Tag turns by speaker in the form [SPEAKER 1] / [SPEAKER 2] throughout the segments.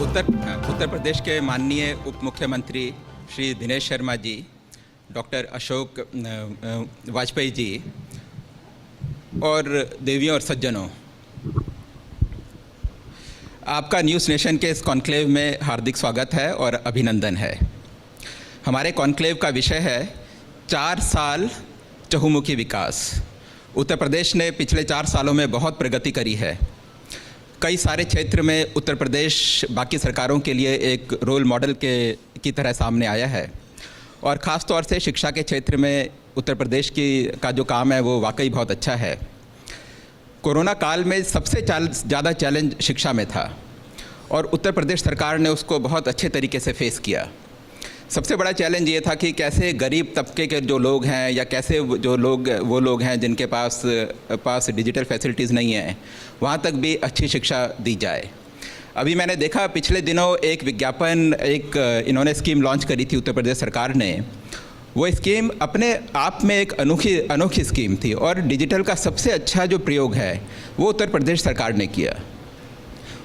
[SPEAKER 1] उत्तर प्रदेश के माननीय उप मुख्यमंत्री श्री दिनेश शर्मा जी, डॉक्टर अशोक वाजपेयी जी और देवियों और सज्जनों, आपका न्यूज़ नेशन के इस कॉन्क्लेव में हार्दिक स्वागत है और अभिनंदन है। हमारे कॉन्क्लेव का विषय है 4 साल चहुमुखी विकास। उत्तर प्रदेश ने पिछले 4 सालों में बहुत प्रगति करी है। कई सारे क्षेत्र में उत्तर प्रदेश बाकी सरकारों के लिए एक रोल मॉडल की तरह सामने आया है और ख़ास तौर से शिक्षा के क्षेत्र में उत्तर प्रदेश का जो काम है वो वाकई बहुत अच्छा है। कोरोना काल में सबसे ज़्यादा चैलेंज शिक्षा में था और उत्तर प्रदेश सरकार ने उसको बहुत अच्छे तरीके से फेस किया। सबसे बड़ा चैलेंज ये था कि कैसे गरीब तबके के जो लोग हैं या कैसे वो लोग हैं जिनके पास डिजिटल फैसिलिटीज़ नहीं हैं, वहाँ तक भी अच्छी शिक्षा दी जाए। अभी मैंने देखा पिछले दिनों एक विज्ञापन इन्होंने स्कीम लॉन्च करी थी उत्तर प्रदेश सरकार ने। वो स्कीम अपने आप में एक अनोखी स्कीम थी और डिजिटल का सबसे अच्छा जो प्रयोग है वो उत्तर प्रदेश सरकार ने किया।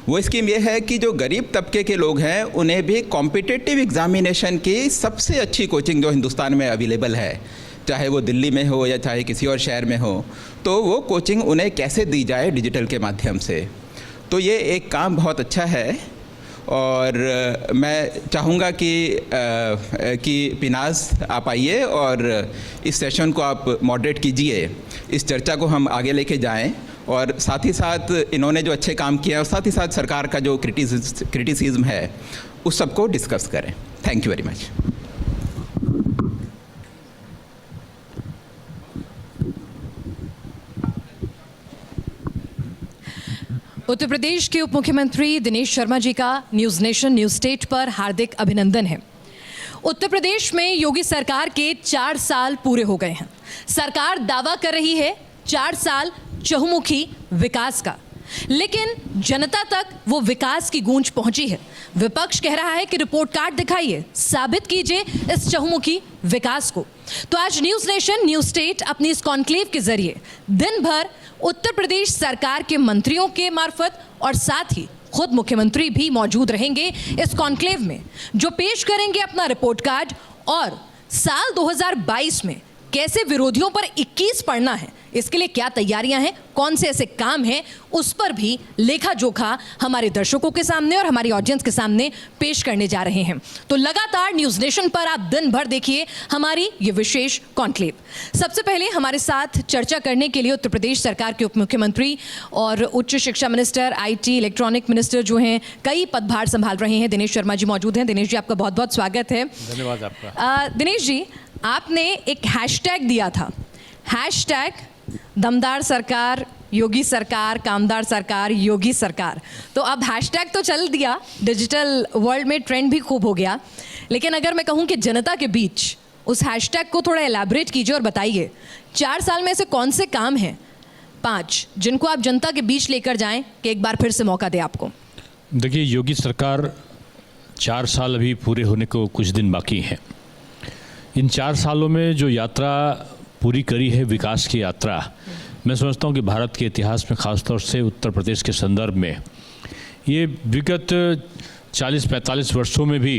[SPEAKER 1] वो स्कीम ये है कि जो गरीब तबके के लोग हैं उन्हें भी कॉम्पिटिटिव एग्ज़ामिनेशन की सबसे अच्छी कोचिंग जो हिंदुस्तान में अवेलेबल है, चाहे वो दिल्ली में हो या चाहे किसी और शहर में हो, तो वो कोचिंग उन्हें कैसे दी जाए डिजिटल के माध्यम से। तो ये एक काम बहुत अच्छा है और मैं चाहूँगा कि पिनाज आप आइए और इस सेशन को आप मॉडरेट कीजिए, इस चर्चा को हम आगे लेके जाएं और साथ ही साथ इन्होंने जो अच्छे काम किया और साथ ही साथ सरकार का जो क्रिटिसिज्म है उस सबको डिस्कस करें। Thank you very much.
[SPEAKER 2] Uttar Pradesh के उप मुख्यमंत्री दिनेश शर्मा जी का न्यूज़ नेशन न्यूज़ स्टेट पर हार्दिक अभिनंदन है। उत्तर प्रदेश में योगी सरकार के 4 साल पूरे हो गए हैं। सरकार दावा कर रही है 4 साल चहुमुखी विकास का, लेकिन जनता तक वो विकास की गूंज पहुंची है। विपक्ष कह रहा है कि रिपोर्ट कार्ड दिखाइए, साबित कीजिए इस चहुमुखी विकास को। तो आज न्यूज़ नेशन न्यूज़ स्टेट अपनी इस कॉन्क्लेव के जरिए दिन भर उत्तर प्रदेश सरकार के मंत्रियों के मार्फत और साथ ही खुद मुख्यमंत्री भी मौजूद रहेंगे इस कॉन्क्लेव में, जो पेश करेंगे अपना रिपोर्ट कार्ड और साल 2022 में कैसे विरोधियों पर 21 पढ़ना है, इसके लिए क्या तैयारियां हैं, कौन से ऐसे काम हैं, उस पर भी लेखा जोखा हमारे दर्शकों के सामने और हमारी ऑडियंस के सामने पेश करने जा रहे हैं। तो लगातार न्यूज़ नेशन पर आप दिन भर देखिए हमारी ये विशेष कॉन्क्लेव। सबसे पहले हमारे साथ चर्चा करने के लिए उत्तर प्रदेश सरकार के उप मुख्यमंत्री और उच्च शिक्षा मिनिस्टर, IT, इलेक्ट्रॉनिक मिनिस्टर जो हैं, कई पदभार संभाल रहे हैं, दिनेश शर्मा जी मौजूद हैं। दिनेश जी, आपका बहुत बहुत स्वागत है।
[SPEAKER 3] धन्यवाद आपका।
[SPEAKER 2] दिनेश जी, आपने एक हैशटैग दिया था, हैशटैग दमदार सरकार, योगी सरकार, कामदार सरकार, योगी सरकार। तो अब हैशटैग तो चल दिया, डिजिटल वर्ल्ड में ट्रेंड भी खूब हो गया, लेकिन अगर मैं कहूँ कि जनता के बीच उस हैशटैग को थोड़ा एलैबोरेट कीजिए और बताइए 4 साल में ऐसे कौन से काम हैं 5 जिनको आप जनता के बीच लेकर जाएं कि एक बार फिर से मौका दे आपको।
[SPEAKER 3] देखिए, योगी सरकार 4 साल अभी पूरे होने को कुछ दिन बाकी हैं। इन 4 सालों में जो यात्रा पूरी करी है, विकास की यात्रा, मैं समझता हूँ कि भारत के इतिहास में ख़ासतौर से उत्तर प्रदेश के संदर्भ में ये विगत 40-45 वर्षों में भी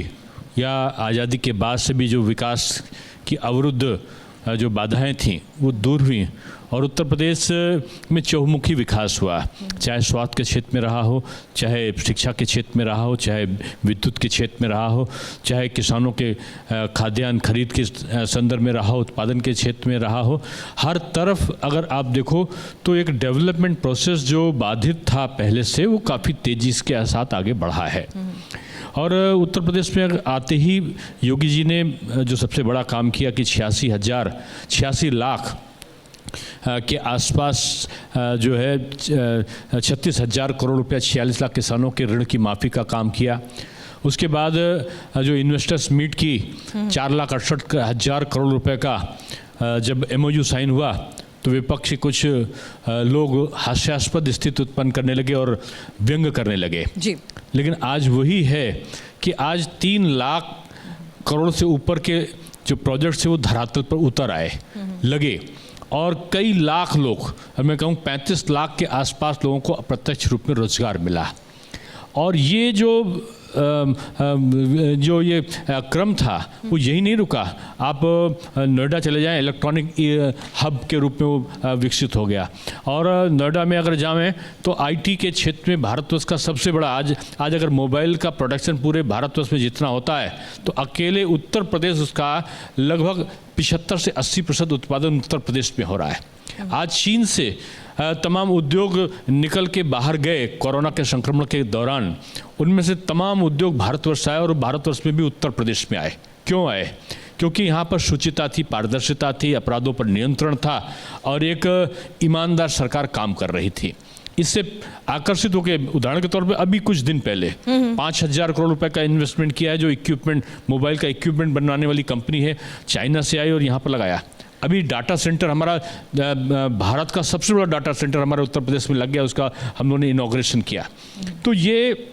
[SPEAKER 3] या आज़ादी के बाद से भी जो विकास की अवरुद्ध जो बाधाएं थीं वो दूर हुई और उत्तर प्रदेश में चहुमुखी विकास हुआ, चाहे स्वास्थ्य के क्षेत्र में रहा हो, चाहे शिक्षा के क्षेत्र में रहा हो, चाहे विद्युत के क्षेत्र में रहा हो, चाहे किसानों के खाद्यान्न खरीद के संदर्भ में रहा हो, उत्पादन के क्षेत्र में रहा हो। हर तरफ अगर आप देखो तो एक डेवलपमेंट प्रोसेस जो बाधित था पहले से, वो काफ़ी तेज़ी के साथ आगे बढ़ा है। और उत्तर प्रदेश में आते ही योगी जी ने जो सबसे बड़ा काम किया कि 86 लाख के आसपास जो है 36,000 करोड़ रुपया 46 लाख किसानों के ऋण की माफ़ी का काम किया। उसके बाद जो इन्वेस्टर्स मीट की 4,68,000 करोड़ रुपए का जब MOU साइन हुआ तो विपक्ष के कुछ लोग हास्यास्पद स्थिति उत्पन्न करने लगे और व्यंग करने लगे
[SPEAKER 2] जी।
[SPEAKER 3] लेकिन आज वही है कि आज 3 लाख करोड़ से ऊपर के जो प्रोजेक्ट्स है वो धरातल पर उतर आए लगे और कई लाख लोग, मैं कहूँ 35 लाख के आसपास लोगों को अप्रत्यक्ष रूप में रोजगार मिला। और ये जो जो ये क्रम था वो यही नहीं रुका। आप नोएडा चले जाएं, इलेक्ट्रॉनिक हब के रूप में वो विकसित हो गया। और नोएडा में अगर जाएं तो आईटी के क्षेत्र में भारतवर्ष का सबसे बड़ा आज अगर मोबाइल का प्रोडक्शन पूरे भारतवर्ष में जितना होता है तो अकेले उत्तर प्रदेश उसका लगभग 75 से 80% उत्पादन उत्तर प्रदेश में हो रहा है। आज चीन से तमाम उद्योग निकल के बाहर गए कोरोना के संक्रमण के दौरान, उनमें से तमाम उद्योग भारतवर्ष आए और भारतवर्ष में भी उत्तर प्रदेश में आए। क्यों आए? क्योंकि यहाँ पर शुचिता थी, पारदर्शिता थी, अपराधों पर नियंत्रण था और एक ईमानदार सरकार काम कर रही थी। इससे आकर्षित होकर उदाहरण के तौर पे अभी कुछ दिन पहले 5,000 करोड़ रुपए का इन्वेस्टमेंट किया है, जो इक्विपमेंट मोबाइल का इक्विपमेंट बनाने वाली कंपनी है, चाइना से आई और यहाँ पर लगाया। अभी डाटा सेंटर हमारा भारत का सबसे बड़ा डाटा सेंटर हमारे उत्तर प्रदेश में लग गया, उसका हम लोगों ने इनॉग्रेशन किया। तो ये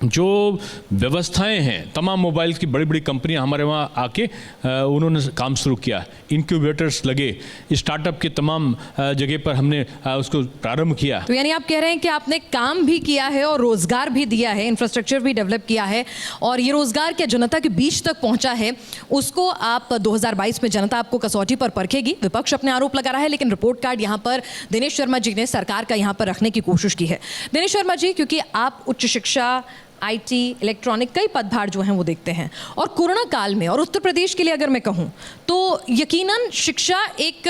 [SPEAKER 3] जो व्यवस्थाएं हैं, तमाम मोबाइल की बड़ी बड़ी कंपनियां हमारे वहाँ आके उन्होंने काम शुरू किया, इनक्यूबेटर्स लगे, स्टार्टअप के तमाम जगह पर हमने उसको प्रारंभ किया।
[SPEAKER 2] तो यानी आप कह रहे हैं कि आपने काम भी किया है और रोजगार भी दिया है, इंफ्रास्ट्रक्चर भी डेवलप किया है, और ये रोजगार क्या जनता के बीच तक पहुंचा है, उसको आप 2022 में जनता आपको कसौटी पर परखेगी। विपक्ष अपने आरोप लगा रहा है, लेकिन रिपोर्ट कार्ड यहाँ पर दिनेश शर्मा जी ने सरकार का यहाँ पर रखने की कोशिश की है। दिनेश शर्मा जी, क्योंकि आप उच्च शिक्षा, आईटी, इलेक्ट्रॉनिक कई पदभार जो हैं वो देखते हैं, और कोरोना काल में और उत्तर प्रदेश के लिए अगर मैं कहूँ तो यकीनन शिक्षा एक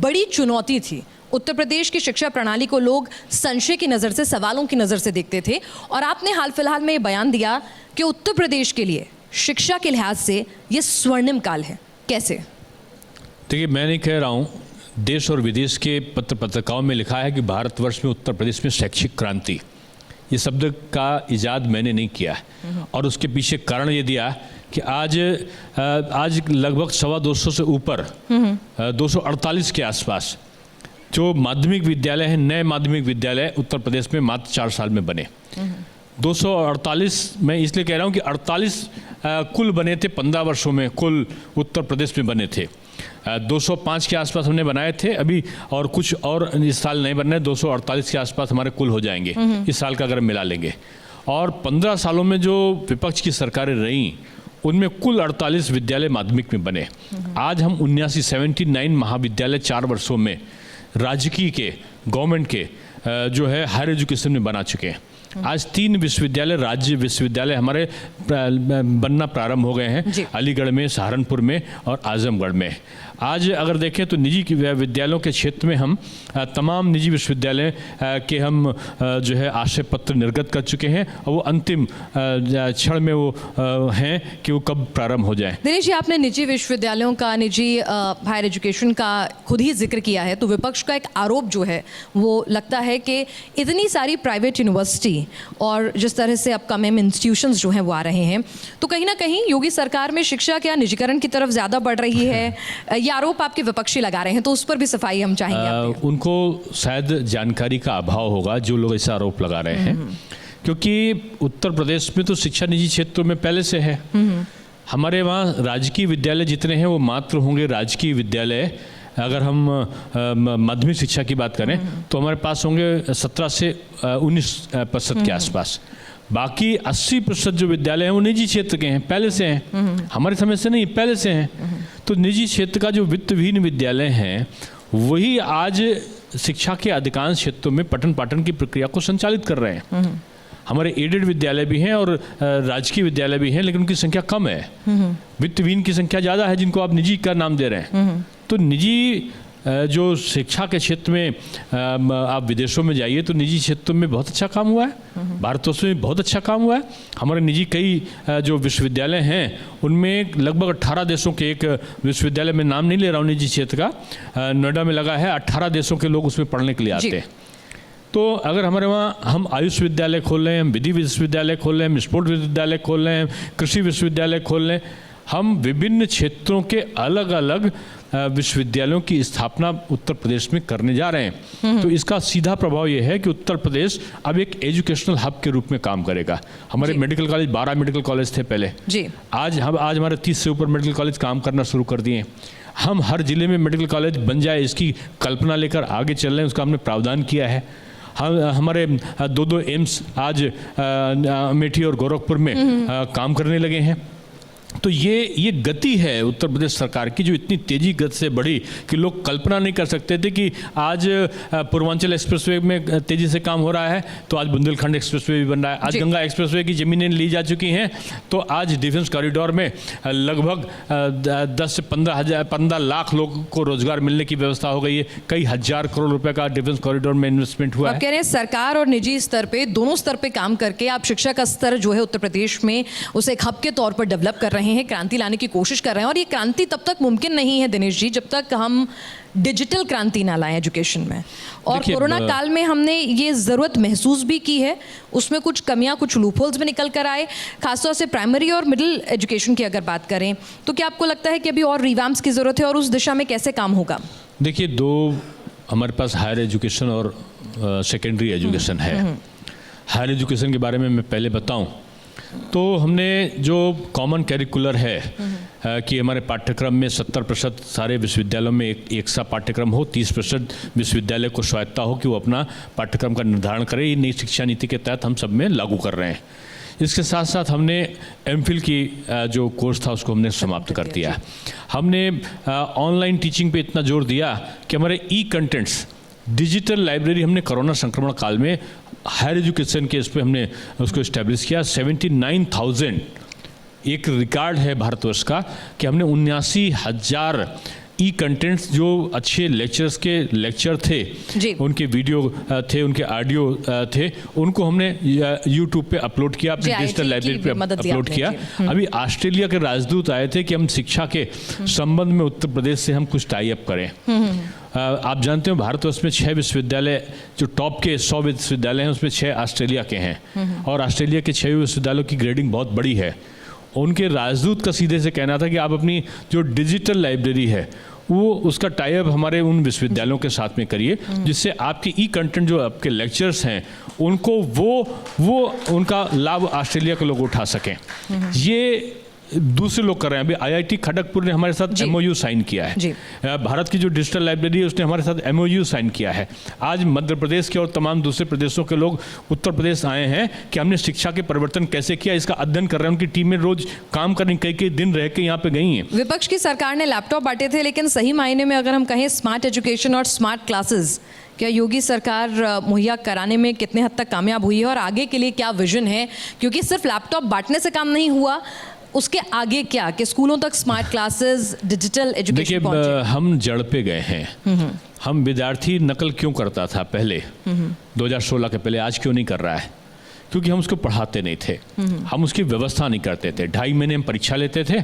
[SPEAKER 2] बड़ी चुनौती थी। उत्तर प्रदेश की शिक्षा प्रणाली को लोग संशय की नज़र से, सवालों की नज़र से देखते थे, और आपने हाल फिलहाल में ये बयान दिया कि उत्तर प्रदेश के लिए शिक्षा के लिहाज से ये स्वर्णिम काल है। कैसे?
[SPEAKER 3] देखिए, मैं नहीं कह रहा हूँ, देश और विदेश के पत्रिकाओं में लिखा है कि भारतवर्ष में उत्तर प्रदेश में शैक्षिक क्रांति, ये शब्द का इजाद मैंने नहीं किया है। और उसके पीछे कारण ये दिया कि आज लगभग 250 से ऊपर 248 के आसपास जो माध्यमिक विद्यालय हैं, नए माध्यमिक विद्यालय उत्तर प्रदेश में मात्र 4 साल में बने। 248 मैं इसलिए कह रहा हूँ कि 48 कुल बने थे 15 वर्षों में, कुल उत्तर प्रदेश में बने थे। 205 के आसपास हमने बनाए थे अभी, और कुछ और इस साल नहीं बन रहे। 248 के आसपास हमारे कुल हो जाएंगे इस साल का अगर मिला लेंगे। और 15 सालों में जो विपक्ष की सरकारें रहीं उनमें कुल 48 विद्यालय माध्यमिक में बने। आज हम 79 महाविद्यालय 4 वर्षों में राजकीय के, गवर्नमेंट के जो है हायर एजुकेशन में बना चुके हैं। आज 3 विश्वविद्यालय, राज्य विश्वविद्यालय हमारे बनना प्रारंभ हो गए हैं, अलीगढ़ में, सहारनपुर में और आजमगढ़ में। आज अगर देखें तो निजी विद्यालयों के क्षेत्र में हम तमाम निजी विश्वविद्यालय के हम जो है आशय पत्र निर्गत कर चुके हैं, और वो अंतिम क्षण में वो हैं कि वो कब प्रारंभ हो जाए।
[SPEAKER 2] दिनेश जी, आपने निजी विश्वविद्यालयों का, निजी हायर एजुकेशन का खुद ही जिक्र किया है, तो विपक्ष का एक आरोप जो है वो लगता है कि इतनी सारी प्राइवेट यूनिवर्सिटी और जिस तरह से अपकमिंग इंस्टीट्यूशंस जो हैं वो आ रहे हैं, तो कहीं ना कहीं योगी सरकार में शिक्षा क्या निजीकरण की तरफ ज़्यादा बढ़ रही है? ये आरोप आपके विपक्षी लगा रहे हैं, तो उस पर भी सफाई हम चाहेंगे।
[SPEAKER 3] उनको शायद जानकारी का अभाव होगा जो लोग ऐसा आरोप लगा रहे हैं, क्योंकि उत्तर प्रदेश में तो शिक्षा निजी क्षेत्रों में पहले से है। हमारे वहाँ राजकीय विद्यालय जितने हैं वो मात्र होंगे राजकीय विद्यालय। अगर हम माध्यमिक शिक्षा की बात करें तो हमारे पास होंगे 17 से 19% के आसपास। बाकी 80% जो विद्यालय हैं वो निजी क्षेत्र के हैं, पहले से हैं, हमारे समय से नहीं, पहले से हैं। तो निजी क्षेत्र का जो वित्तविहीन विद्यालय हैं वही आज शिक्षा के अधिकांश क्षेत्रों में पठन पाठन की प्रक्रिया को संचालित कर रहे हैं। हमारे एडेड विद्यालय भी हैं और राजकीय विद्यालय भी हैं, लेकिन उनकी संख्या कम है। वित्तविहीन की संख्या ज़्यादा है जिनको आप निजी का नाम दे रहे हैं। तो निजी जो शिक्षा के क्षेत्र में आप विदेशों में जाइए तो निजी क्षेत्रों में बहुत अच्छा काम हुआ है, भारतवर्ष में बहुत अच्छा काम हुआ है। हमारे निजी कई जो विश्वविद्यालय हैं उनमें लगभग 18 देशों के, एक विश्वविद्यालय में नाम नहीं ले रहा हूँ निजी क्षेत्र का, नोएडा में लगा है, 18 देशों के लोग उसमें पढ़ने के लिए आते हैं। तो अगर हमारे वहाँ हम आयुष विद्यालय खोल रहे हैं, हम विधि विश्वविद्यालय खोल रहे हैं, हम स्पोर्ट्स विश्वविद्यालय खोल रहे हैं, कृषि विश्वविद्यालय खोल रहे हैं, हम विभिन्न क्षेत्रों के अलग अलग विश्वविद्यालयों की स्थापना उत्तर प्रदेश में करने जा रहे हैं। तो इसका सीधा प्रभाव यह है कि उत्तर प्रदेश अब एक एजुकेशनल हब के रूप में काम करेगा। हमारे मेडिकल कॉलेज 12 मेडिकल कॉलेज थे पहले, आज हमारे 30 से ऊपर मेडिकल कॉलेज काम करना शुरू कर दिए। हम हर जिले में मेडिकल कॉलेज बन जाए इसकी कल्पना लेकर आगे चल रहे हैं, उसका हमने प्रावधान किया है। हमारे 2 एम्स आज अमेठी और गोरखपुर में काम करने लगे हैं। तो ये गति है उत्तर प्रदेश सरकार की, जो इतनी तेजी गति से बढ़ी कि लोग कल्पना नहीं कर सकते थे कि आज पूर्वांचल एक्सप्रेसवे में तेजी से काम हो रहा है, तो आज बुंदेलखंड एक्सप्रेसवे भी बन रहा है। आज गंगा एक्सप्रेसवे की ज़मीनें ली जा चुकी हैं, तो आज डिफेंस कॉरिडोर में लगभग 10 से 15 लाख लोगों को रोजगार मिलने की व्यवस्था हो गई है। कई हजार करोड़ रुपए का डिफेंस कॉरिडोर में इन्वेस्टमेंट हुआ है।
[SPEAKER 2] आप कह रहे हैं सरकार और निजी स्तर पे, दोनों स्तर पे काम करके आप शिक्षा का स्तर जो है उत्तर प्रदेश में उसे एक हब के तौर पर डेवलप कर रहे हैं, क्रांति लाने की कोशिश कर रहे हैं। और ये क्रांति तब तक मुमकिन नहीं है दिनेश जी जब तक हम डिजिटल क्रांति ना लाएं एजुकेशन में। और कोरोना काल में हमने ये ज़रूरत महसूस भी की है, उसमें कुछ कमियां, कुछ लूपहोल्स भी निकल कर आए, खासतौर से प्राइमरी और मिडिल एजुकेशन की अगर बात करें तो क्या आपको लगता है कि अभी और रिवैम्प्स की ज़रूरत है और उस दिशा में कैसे काम होगा?
[SPEAKER 3] देखिए, 2 हमारे पास हायर एजुकेशन और सेकेंडरी एजुकेशन है। हायर एजुकेशन के बारे में मैं पहले बताऊं तो हमने जो कॉमन कैरिकुलर है कि हमारे पाठ्यक्रम में 70% सारे विश्वविद्यालयों में एक सा पाठ्यक्रम हो, 30% विश्वविद्यालय को स्वायत्ता हो कि वो अपना पाठ्यक्रम का निर्धारण करें। ये नई शिक्षा नीति के तहत हम सब में लागू कर रहे हैं। इसके साथ साथ हमने एमफिल की जो कोर्स था उसको हमने समाप्त कर दिया। हमने ऑनलाइन टीचिंग पे इतना जोर दिया कि हमारे कंटेंट्स डिजिटल लाइब्रेरी हमने कोरोना संक्रमण काल में हायर एजुकेशन के इस पर हमने उसको इस्टेब्लिश किया। 79,000 एक रिकॉर्ड है भारतवर्ष का कि हमने 79,000 कंटेंट्स जो अच्छे लेक्चर्स के लेक्चर थे, उनके वीडियो थे, उनके ऑडियो थे, उनको हमने यूट्यूब पे अपलोड किया, अपनी डिजिटल लाइब्रेरी पे अपलोड किया। अभी ऑस्ट्रेलिया के राजदूत आए थे कि हम शिक्षा के संबंध में उत्तर प्रदेश से हम कुछ टाई अप करें। आप जानते हो भारतवर्ष में 6 विश्वविद्यालय जो टॉप के 100 विश्वविद्यालय हैं उसमें 6 ऑस्ट्रेलिया के हैं और ऑस्ट्रेलिया के 6 विश्वविद्यालयों की ग्रेडिंग बहुत बड़ी है। उनके राजदूत का सीधे से कहना था कि आप अपनी जो डिजिटल लाइब्रेरी है वो उसका टाई अप हमारे उन विश्वविद्यालयों के साथ में करिए, जिससे आपके कंटेंट जो आपके लेक्चर्स हैं उनको वो उनका लाभ ऑस्ट्रेलिया के लोग उठा सकें। ये दूसरे लोग कर रहे हैं। अभी आईआईटी खड़गपुर ने हमारे साथ एमओयू साइन किया है। भारत की जो डिजिटल लाइब्रेरी है उसने हमारे साथ एमओयू साइन किया है। आज मध्य प्रदेश के और तमाम दूसरे प्रदेशों के लोग उत्तर प्रदेश आए हैं कि हमने शिक्षा के परिवर्तन कैसे किया, इसका अध्ययन कर रहे हैं। उनकी टीमें रोज काम करने कई दिन रह के यहाँ पे गई हैं।
[SPEAKER 2] विपक्ष की सरकार ने लैपटॉप बांटे थे, लेकिन सही मायने में अगर हम कहें स्मार्ट एजुकेशन और स्मार्ट क्लासेस क्या योगी सरकार मुहैया कराने में कितने हद तक कामयाब हुई है और आगे के लिए क्या विजन है? क्योंकि सिर्फ लैपटॉप बांटने से काम नहीं हुआ, उसके आगे क्या कि स्कूलों तक स्मार्ट क्लासेस, डिजिटल एजुकेशन पहुंचे।
[SPEAKER 3] देखिए, हम जड़ पे गए हैं। हम विद्यार्थी नकल क्यों करता था पहले 2016 के पहले, आज क्यों नहीं कर रहा है? क्योंकि हम उसको पढ़ाते नहीं थे, हम उसकी व्यवस्था नहीं करते थे। 2.5 महीने हम परीक्षा लेते थे,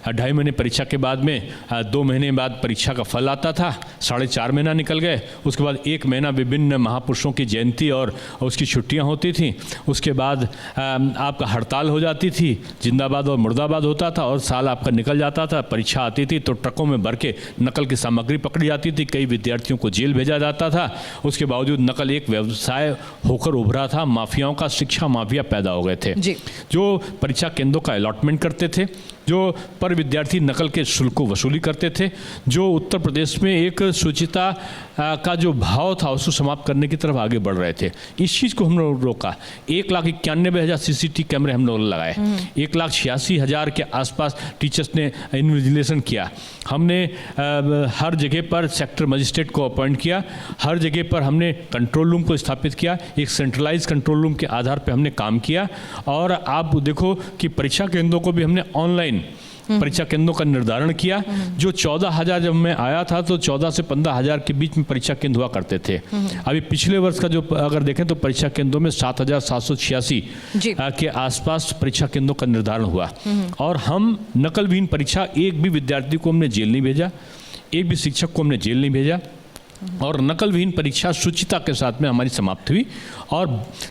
[SPEAKER 3] 2.5 महीने परीक्षा के बाद में 2 महीने बाद परीक्षा का फल आता था, 4.5 महीना निकल गए। उसके बाद 1 महीना विभिन्न महापुरुषों की जयंती और उसकी छुट्टियां होती थी। उसके बाद आपका हड़ताल हो जाती थी, जिंदाबाद और मुर्दाबाद होता था और साल आपका निकल जाता था। परीक्षा आती थी तो ट्रकों में भर के नकल की सामग्री पकड़ी जाती थी, कई विद्यार्थियों को जेल भेजा जाता था। उसके बावजूद नकल एक व्यवसाय होकर उभरा था। माफियाओं का शिक्षा माफिया पैदा हो गए थे जो परीक्षा केंद्रों का अलॉटमेंट करते थे, जो पर विद्यार्थी नकल के शुल्क को वसूली करते थे, जो उत्तर प्रदेश में एक शुचिता का जो भाव था उसको समाप्त करने की तरफ आगे बढ़ रहे थे। इस चीज़ को हम लोग रोका। 1,91,000 CCTV कैमरे हम लोग लगाए। 1,86,000 के आसपास टीचर्स ने इन्विजिलेशन किया। हमने हर जगह पर सेक्टर मजिस्ट्रेट को अपॉइंट किया, हर जगह पर हमने कंट्रोल रूम को स्थापित किया। एक सेंट्रलाइज कंट्रोल रूम के आधार पर हमने काम किया। और आप देखो कि परीक्षा केंद्रों को भी हमने ऑनलाइन परीक्षा केंद्रों का निर्धारण किया। जो 14,000 जब मैं आया था तो 14 से 15,000 के बीच में परीक्षा केंद्र हुआ करते थे। अभी पिछले वर्ष का जो अगर देखें तो परीक्षा केंद्रों में 7,786 के आसपास परीक्षा केंद्रों का निर्धारण हुआ। और हम नकलविहीन परीक्षा, एक भी विद्यार्थी को हमने जेल नहीं भेजा, एक भी शिक्षक को हमने जेल नहीं भेजा और नकलविहीन परीक्षा शुचिता के साथ में हमारी समाप्त हुई। और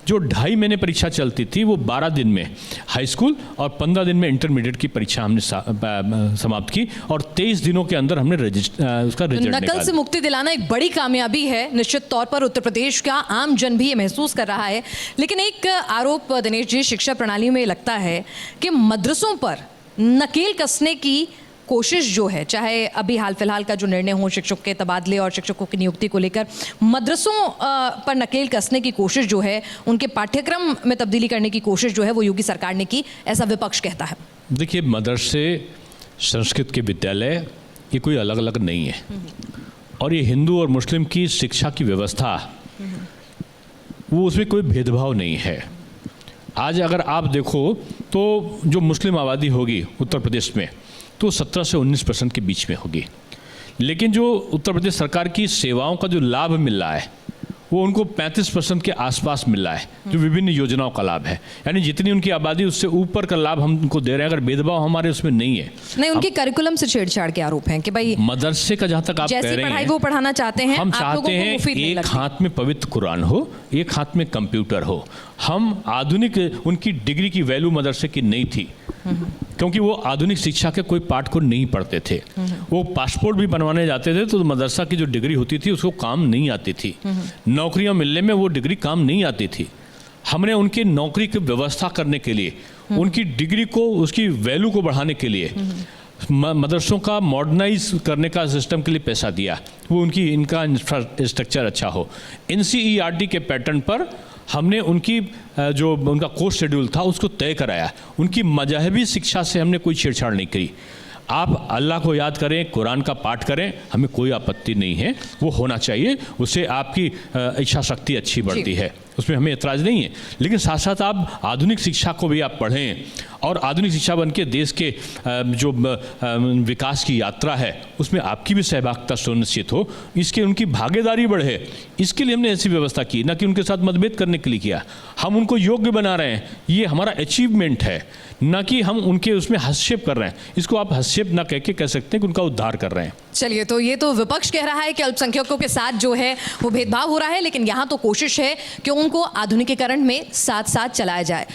[SPEAKER 3] जो 2.5 महीने परीक्षा चलती थी वो 12 दिन में हाई स्कूल और 15 दिन में इंटरमीडिएट की परीक्षा हमने समाप्त की और 23 दिनों के अंदर हमने उसका रिजल्ट
[SPEAKER 2] नकल से मुक्ति दिलाना एक बड़ी कामयाबी है। निश्चित तौर पर उत्तर प्रदेश का आम जन भी ये महसूस कर रहा है। लेकिन एक आरोप दिनेश जी शिक्षा प्रणाली में लगता है कि मदरसों पर नकेल कसने की कोशिश जो है, चाहे अभी हाल फिलहाल का जो निर्णय हो शिक्षक के तबादले और शिक्षकों की नियुक्ति को लेकर, मदरसों पर नकेल कसने की कोशिश जो है, उनके पाठ्यक्रम में तब्दीली करने की कोशिश जो है वो योगी सरकार ने की, ऐसा विपक्ष कहता है।
[SPEAKER 3] देखिए, मदरसे, संस्कृत के विद्यालय ये कोई अलग अलग नहीं है, और ये हिंदू और मुस्लिम की शिक्षा की व्यवस्था, वो उसमें कोई भेदभाव नहीं है। आज अगर आप देखो तो जो मुस्लिम आबादी होगी उत्तर प्रदेश में तो 17 से 19% के बीच में होगी, लेकिन जो उत्तर प्रदेश सरकार की सेवाओं का जो लाभ मिल रहा है वो उनको 35% के आसपास मिल रहा है, जो विभिन्न योजनाओं का लाभ है। यानी जितनी उनकी आबादी उससे ऊपर का लाभ हम उनको दे रहे हैं। अगर भेदभाव हमारे उसमें नहीं है।
[SPEAKER 2] नहीं, उनके करिकुलम से छेड़छाड़ के आरोप हैं कि भाई
[SPEAKER 3] मदरसे का जहाँ तक आप कह रहे हैं,
[SPEAKER 2] वो पढ़ाना चाहते हैं,
[SPEAKER 3] हम
[SPEAKER 2] आप
[SPEAKER 3] चाहते
[SPEAKER 2] लोगों को
[SPEAKER 3] हैं
[SPEAKER 2] मुफीद नहीं
[SPEAKER 3] एक
[SPEAKER 2] लगती।
[SPEAKER 3] हाथ में पवित्र कुरान हो, एक हाथ में कंप्यूटर हो। हम आधुनिक, उनकी डिग्री की वैल्यू मदरसे की नहीं थी, क्योंकि वो आधुनिक शिक्षा के कोई पाठ को नहीं पढ़ते थे। वो पासपोर्ट भी बनवाने जाते थे तो मदरसा की जो डिग्री होती थी उसको काम नहीं आती थी, नौकरियां मिलने में वो डिग्री काम नहीं आती थी। हमने उनकी नौकरी की व्यवस्था करने के लिए, उनकी डिग्री को, उसकी वैल्यू को बढ़ाने के लिए मदरसों का मॉडर्नाइज करने का सिस्टम के लिए पैसा दिया, वो उनकी इनका इंफ्रास्ट्रक्चर अच्छा हो। NCERT के पैटर्न पर हमने उनकी जो उनका कोर्स शेड्यूल था उसको तय कराया। उनकी मजहबी शिक्षा से हमने कोई छेड़छाड़ नहीं करी। आप अल्लाह को याद करें, कुरान का पाठ करें, हमें कोई आपत्ति नहीं है, वो होना चाहिए। उससे आपकी इच्छा शक्ति अच्छी बढ़ती है, उसमें हमें एतराज़ नहीं है। लेकिन साथ साथ आप आधुनिक शिक्षा को भी आप पढ़ें, और आधुनिक शिक्षा बन के देश के जो विकास की यात्रा है उसमें आपकी भी सहभागिता सुनिश्चित हो, इसके उनकी भागीदारी बढ़े, इसके लिए हमने ऐसी व्यवस्था की, ना कि उनके साथ मतभेद करने के लिए किया। हम उनको योग्य बना रहे हैं, ये हमारा अचीवमेंट है, ना कि हम उनके उसमें हस्तक्षेप कर रहे हैं। इसको आप हस्तक्षेप ना कह के कह सकते हैं कि उनका उद्धार कर रहे हैं।
[SPEAKER 2] चलिए, तो ये तो विपक्ष कह रहा है कि अल्पसंख्यकों के साथ जो है वो भेदभाव हो रहा है, लेकिन यहाँ तो कोशिश है कि उनको आधुनिकीकरण में साथ साथ चलाया जाए।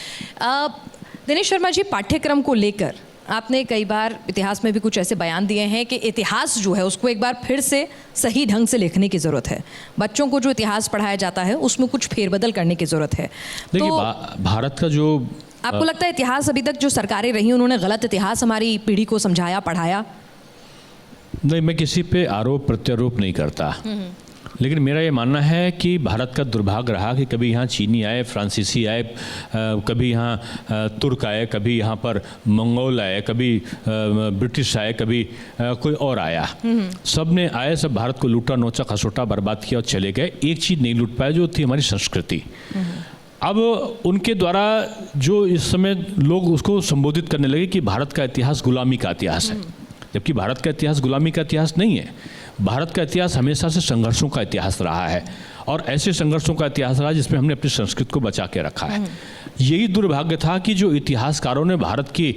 [SPEAKER 2] दिनेश शर्मा जी, पाठ्यक्रम को लेकर आपने कई बार इतिहास में भी कुछ ऐसे बयान दिए हैं कि इतिहास जो है उसको एक बार फिर से सही ढंग से लिखने की ज़रूरत है। बच्चों को जो इतिहास पढ़ाया जाता है उसमें कुछ फेरबदल करने की ज़रूरत है।
[SPEAKER 3] देखिए,
[SPEAKER 2] तो
[SPEAKER 3] भारत का जो
[SPEAKER 2] आपको लगता है इतिहास अभी तक जो सरकारें रही उन्होंने गलत इतिहास हमारी पीढ़ी को समझाया, पढ़ाया?
[SPEAKER 3] नहीं, मैं किसी पे आरोप प्रत्यारोप नहीं करता, लेकिन मेरा ये मानना है कि भारत का दुर्भाग्य रहा कि कभी यहाँ चीनी आए, फ्रांसीसी आए, कभी यहाँ तुर्क आए, कभी यहाँ पर मंगोल आए, कभी ब्रिटिश आए, कभी कोई और आया। सब ने आए, सब भारत को लूटा, नोचा, खसोटा, बर्बाद किया और चले गए। एक चीज़ नहीं लूट पाए, जो थी हमारी संस्कृति। अब उनके द्वारा जो इस समय लोग उसको संबोधित करने लगे कि भारत का इतिहास गुलामी का इतिहास है, जबकि भारत का इतिहास गुलामी का इतिहास नहीं है। भारत का इतिहास हमेशा से संघर्षों का इतिहास रहा है, और ऐसे संघर्षों का इतिहास रहा जिसमें हमने अपनी संस्कृति को बचा के रखा है। यही दुर्भाग्य था कि जो इतिहासकारों ने भारत की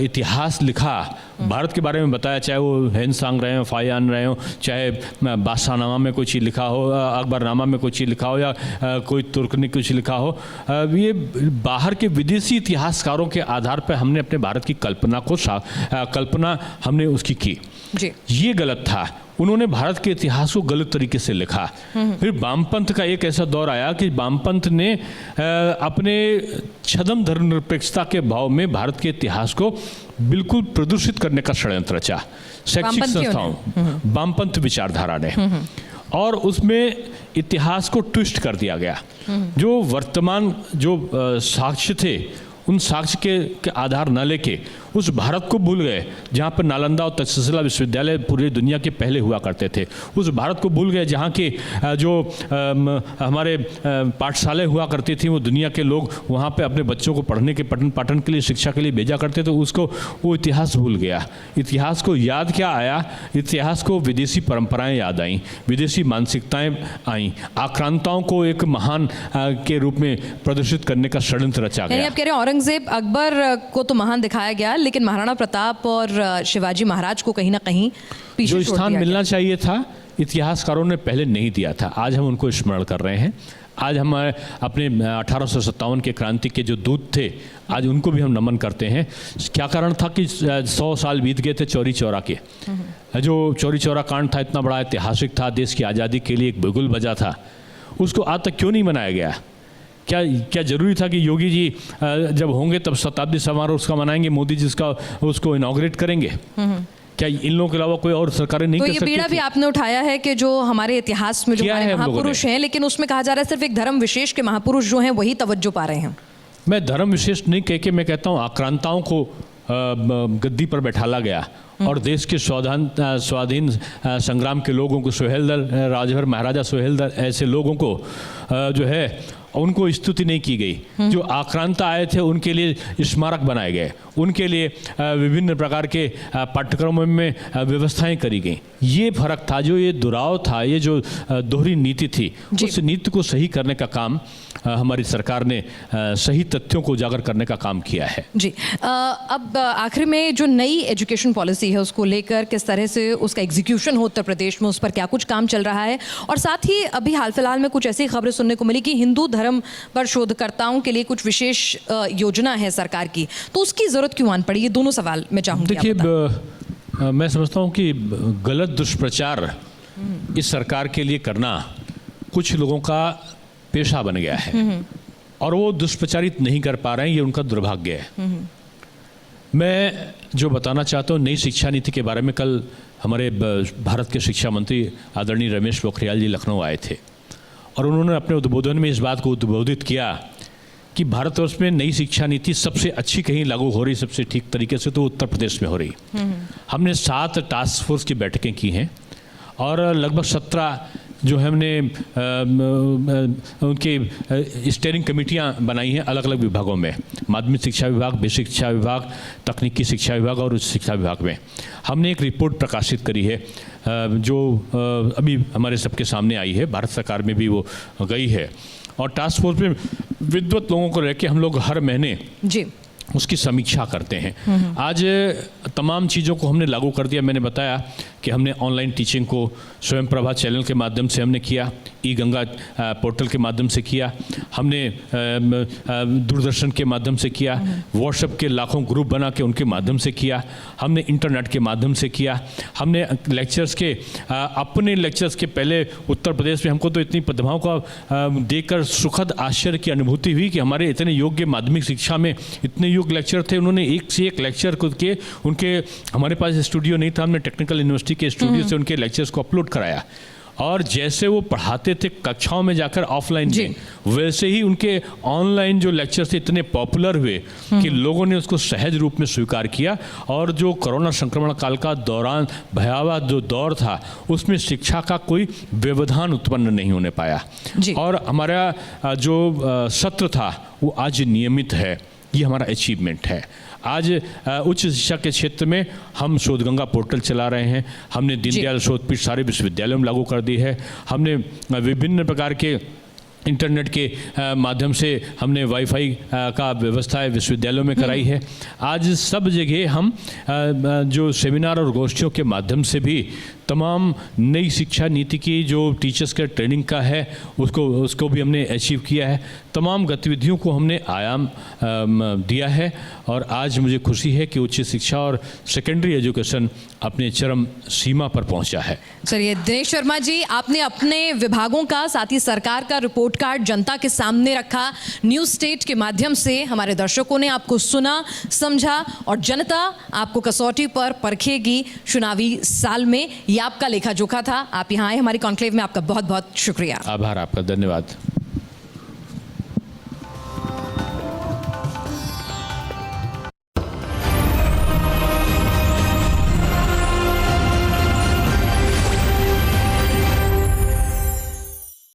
[SPEAKER 3] इतिहास लिखा, भारत के बारे में बताया, चाहे वो हेनसांग रहे हो, फायान रहे हो, चाहे बादशाहनामा में कोई चीज़ लिखा हो, अकबरनामा में कोई चीज़ लिखा हो, या कोई तुर्क ने कुछ लिखा हो, ये बाहर के विदेशी इतिहासकारों के आधार पर हमने अपने भारत की कल्पना हमने उसकी की
[SPEAKER 2] जी। ये
[SPEAKER 3] गलत था। उन्होंने भारत के इतिहास को गलत तरीके से लिखा। फिर वामपंथ का एक ऐसा दौर आया कि वामपंथ ने अपने छद्म धर्मनिरपेक्षता के भाव में भारत के इतिहास को बिल्कुल प्रदूषित करने का षड्यंत्र रचा। शैक्षिक संस्थाओं, वामपंथ विचारधारा ने, और उसमें इतिहास को ट्विस्ट कर दिया गया। जो वर्तमान जो साक्ष्य थे, उन साक्ष्य के आधार न लेके उस भारत को भूल गए जहाँ पर नालंदा और तक्षशिला विश्वविद्यालय पूरी दुनिया के पहले हुआ करते थे। उस भारत को भूल गए जहाँ के जो हमारे पाठशालाएं हुआ करती थी, वो दुनिया के लोग वहाँ पे अपने बच्चों को पढ़ने के पठन पाठन के लिए, शिक्षा के लिए भेजा करते थे। उसको वो इतिहास भूल गया। इतिहास को याद क्या आया? इतिहास को विदेशी परंपराएँ याद आईं, विदेशी मानसिकताएँ आईं, आक्रांताओं को एक महान के रूप में प्रदर्शित करने का षड्यंत्र रचा गया।
[SPEAKER 2] आप कह रहे हैं औरंगजेब, अकबर को तो महान दिखाया गया, लेकिन महाराणा प्रताप और शिवाजी महाराज को कहीं ना कहीं पीछे
[SPEAKER 3] जो स्थान मिलना चाहिए था इतिहासकारों ने पहले नहीं दिया था, आज हम उनको स्मरण कर रहे हैं। आज हम अपने 1857 के क्रांति के जो दूत थे, आज उनको भी हम नमन करते हैं। क्या कारण था कि 100 साल बीत गए थे चौरी चौरा के। जो चौरी चौरा कांड था इतना बड़ा ऐतिहासिक था, देश की आज़ादी के लिए एक बिगुल बजा था, उसको आज तक क्यों नहीं मनाया गया? क्या क्या जरूरी था कि योगी जी जब होंगे तब शताब्दी समारोह उसका मनाएंगे, मोदी जी उसको इनॉग्रेट करेंगे? क्या इन लोगों के अलावा कोई और सरकारें नहीं
[SPEAKER 2] तो
[SPEAKER 3] कर
[SPEAKER 2] ये
[SPEAKER 3] सकती
[SPEAKER 2] बीड़ा भी
[SPEAKER 3] थी?
[SPEAKER 2] आपने उठाया है कि जो हमारे इतिहास में जो
[SPEAKER 3] किया
[SPEAKER 2] हमारे
[SPEAKER 3] है हम लोगों
[SPEAKER 2] महापुरुष हैं, लेकिन उसमें कहा जा रहा है सिर्फ एक धर्म विशेष के महापुरुष जो हैं वही तवज्जो पा रहे हैं।
[SPEAKER 3] मैं धर्म विशेष नहीं कह के मैं कहता हूँ आक्रांताओं को गद्दी पर बैठाला गया और देश के स्वाधीन संग्राम के लोगों को, सुहेलदेव राजभर महाराजा सुहेलदेव ऐसे लोगों को जो है उनको स्तुति नहीं की गई। जो आक्रांता आए थे उनके लिए स्मारक बनाए गए, उनके लिए विभिन्न प्रकार के पाठ्यक्रमों में व्यवस्थाएं करी गई। ये फर्क था, जो ये दुराव था, ये जो दोहरी नीति थी, उस नीति को सही करने का काम हमारी सरकार ने सही तथ्यों को उजागर करने का काम किया है।
[SPEAKER 2] जी अब आखिर में जो नई एजुकेशन पॉलिसी है उसको लेकर किस तरह से उसका एग्जीक्यूशन हो उत्तर प्रदेश में, उस पर क्या कुछ काम चल रहा है? और साथ ही अभी हाल फिलहाल में कुछ ऐसी खबरें सुनने को मिली कि हिंदू धर्म पर शोधकर्ताओं के लिए कुछ विशेष योजना है सरकार की, तो उसकी जरूरत क्यों आन पड़ी? ये दोनों सवाल मैं चाहूंगी।
[SPEAKER 3] देखिए, मैं समझता हूँ कि गलत दुष्प्रचार इस सरकार के लिए करना कुछ लोगों का पेशा बन गया है और वो दुष्प्रचारित नहीं कर पा रहे हैं, ये उनका दुर्भाग्य है। मैं जो बताना चाहता हूँ नई शिक्षा नीति के बारे में, कल हमारे भारत के शिक्षा मंत्री आदरणीय रमेश पोखरियाल जी लखनऊ आए थे और उन्होंने अपने उद्बोधन में इस बात को उद्बोधित किया कि भारतवर्ष में नई शिक्षा नीति सबसे अच्छी कहीं लागू हो रही, सबसे ठीक तरीके से तो उत्तर प्रदेश में हो रही। हमने 7 टास्क फोर्स की बैठकें की हैं और लगभग 17 जो हमने उनके स्टीयरिंग कमेटियां बनाई हैं अलग अलग विभागों में, माध्यमिक शिक्षा विभाग, बेसिक शिक्षा विभाग, तकनीकी शिक्षा विभाग और उच्च शिक्षा विभाग में। हमने एक रिपोर्ट प्रकाशित करी है जो अभी हमारे सबके सामने आई है, भारत सरकार में भी वो गई है और टास्क फोर्स में विद्वत लोगों को रह के हम लोग हर महीने
[SPEAKER 2] जी
[SPEAKER 3] उसकी समीक्षा करते हैं। आज तमाम चीज़ों को हमने लागू कर दिया। मैंने बताया कि हमने ऑनलाइन टीचिंग को स्वयं प्रभा चैनल के माध्यम से हमने किया, ई गंगा पोर्टल के माध्यम से किया, हमने दूरदर्शन के माध्यम से किया, व्हाट्सएप के लाखों ग्रुप बना के उनके माध्यम से किया, हमने इंटरनेट के माध्यम से किया, हमने लेक्चर्स के अपने लेक्चर्स के पहले उत्तर प्रदेश में हमको तो इतनी प्रतिभाओं का देखकर सुखद आश्चर्य की अनुभूति हुई कि हमारे इतने योग्य माध्यमिक शिक्षा में इतने योग्य लेक्चर थे, उन्होंने एक से एक लेक्चर खुद के, उनके हमारे पास स्टूडियो नहीं था, हमने टेक्निकल यूनिवर्सिटी के स्टूडियो से उनके लेक्चर्स को अपलोड कराया और जैसे वो पढ़ाते थे कक्षाओं में जाकर ऑफलाइन में, वैसे ही उनके ऑनलाइन जो लेक्चर्स थे इतने पॉपुलर हुए कि लोगों ने उसको सहज रूप में स्वीकार किया और जो कोरोना संक्रमण काल का दौरान भयावह जो दौर था उसमें शिक्षा का कोई व्यवधान उत्पन्न नहीं होने पाया और हमारा जो सत्र था वो आज नियमित है। ये हमारा अचीवमेंट है। आज उच्च शिक्षा के क्षेत्र में हम शोधगंगा पोर्टल चला रहे हैं, हमने दीनदयाल शोधपीठ सारे विश्वविद्यालयों में लागू कर दी है, हमने विभिन्न प्रकार के इंटरनेट के माध्यम से हमने वाईफाई का व्यवस्था विश्वविद्यालयों में कराई है। आज सब जगह हम जो सेमिनार और गोष्ठियों के माध्यम से भी तमाम नई शिक्षा नीति की जो टीचर्स का ट्रेनिंग का है उसको भी हमने अचीव किया है। तमाम गतिविधियों को हमने आयाम दिया है और आज मुझे खुशी है कि उच्च शिक्षा और सेकेंडरी एजुकेशन अपने चरम सीमा पर पहुंचा है।
[SPEAKER 2] चलिए दिनेश शर्मा जी, आपने अपने विभागों का साथ ही सरकार का रिपोर्ट कार्ड जनता के सामने रखा, न्यूज स्टेट के माध्यम से हमारे दर्शकों ने आपको सुना, समझा और जनता आपको कसौटी पर परखेगी चुनावी साल में। ये आपका लेखा जोखा था। आप यहाँ आए हमारी कॉन्क्लेव में, आपका बहुत बहुत शुक्रिया।
[SPEAKER 3] आभार आपका, धन्यवाद।